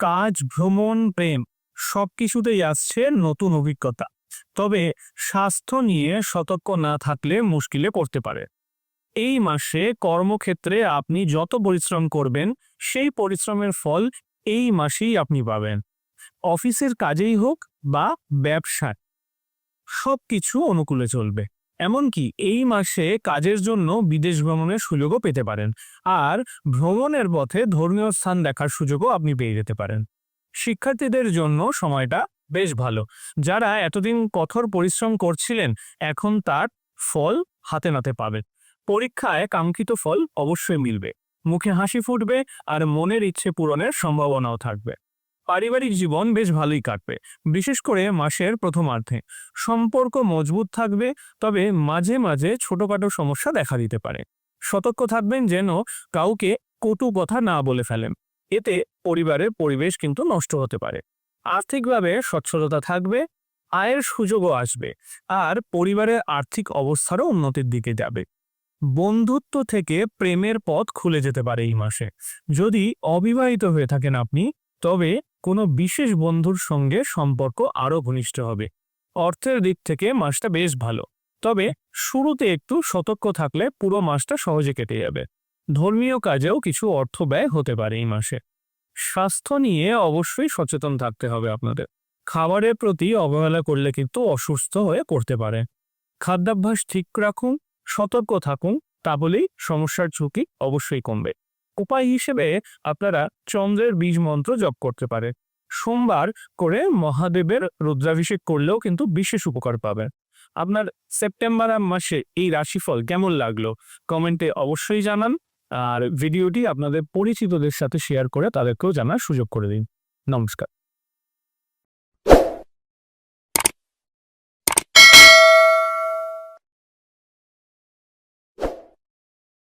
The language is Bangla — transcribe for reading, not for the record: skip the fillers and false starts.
কাজ, ভ্রমণ, প্রেম সবকিছুতেই আসছে নতুন অভিজ্ঞতা। তবে স্বাস্থ্য নিয়ে সতর্ক না থাকলে মুশকিলে পড়তে পারে। এই মাসে কর্মক্ষেত্রে আপনি যত পরিশ্রম করবেন, সেই পরিশ্রমের ফল এই মাসেই আপনি পাবেন। অফিসের কাজেই হোক বা ব্যবসায়, সবকিছু অনুকূলে চলবে। এমনকি এই মাসে কাজের জন্য বিদেশ ভ্রমণের সুযোগও পেতে পারেন। আর ভ্রমণের পথে ধর্মীয় স্থান দেখার সুযোগও আপনি পেয়ে যেতে পারেন। শিক্ষার্থীদের জন্য সময়টা বেশ ভালো। যারা এতদিন কঠোর পরিশ্রম করছিলেন, এখন তার ফল হাতে নাতে পাবেন। পরীক্ষায় কাঙ্ক্ষিত ফল অবশ্যই মিলবে। মুখে হাসি ফুটবে আর মনের ইচ্ছে পূরণের সম্ভাবনাও থাকবে। পারিবারিক জীবন বেশ ভালোই কাটবে, বিশেষ করে মাসের প্রথমার্ধে। সম্পর্ক মজবুত থাকবে, তবে মাঝে মাঝে ছোটখাটো সমস্যা দেখা দিতে পারে। সতর্ক থাকবেন যেন কাউকে কটু কথা না বলে ফেলেন। এতে পরিবারের পরিবেশ কিন্তু নষ্ট হতে পারে। আর্থিকভাবে সচ্ছলতা থাকবে, আয়ের সুযোগও আসবে, আর পরিবারের আর্থিক অবস্থারও উন্নতির দিকে যাবে। বন্ধুত্ব থেকে প্রেমের পথ খুলে যেতে পারে এই মাসে। যদি অবিবাহিত হয়ে থাকেন আপনি, তবে কোনো বিশেষ বন্ধুর সঙ্গে সম্পর্ক আরো ঘনিষ্ঠ হবে। অর্থের দিক থেকে মাসটা বেশ ভালো, তবে শুরুতে একটু সতর্ক থাকলে পুরো মাসটা সহজে কেটে যাবে। ধর্মীয় কাজেও কিছু অর্থ ব্যয় হতে পারে এই মাসে। স্বাস্থ্য নিয়ে অবশ্যই সচেতন থাকতে হবে আপনাদের। খাবারের প্রতি অবহেলা করলে কিন্তু অসুস্থ হয়ে পড়তে পারে। খাদ্যাভ্যাস ঠিক রাখুন, সতর্ক থাকুন, তাহলেই সমস্যার ঝুঁকি অবশ্যই কমবে। উপায় হিসেবে আপনারা চন্দ্রের বীজ মন্ত্র জপ করতে পারে। সোমবার করে মহাদেবের রুদ্রাভিষেক করলেও কিন্তু বিশেষ উপকার পাবেন। আপনার সেপ্টেম্বর মাসে এই রাশিফল কেমন লাগলো কমেন্টে অবশ্যই জানান। আর ভিডিওটি আপনাদের পরিচিতদের সাথে শেয়ার করে তাদেরকেও জানার সুযোগ করে দিন। নমস্কার।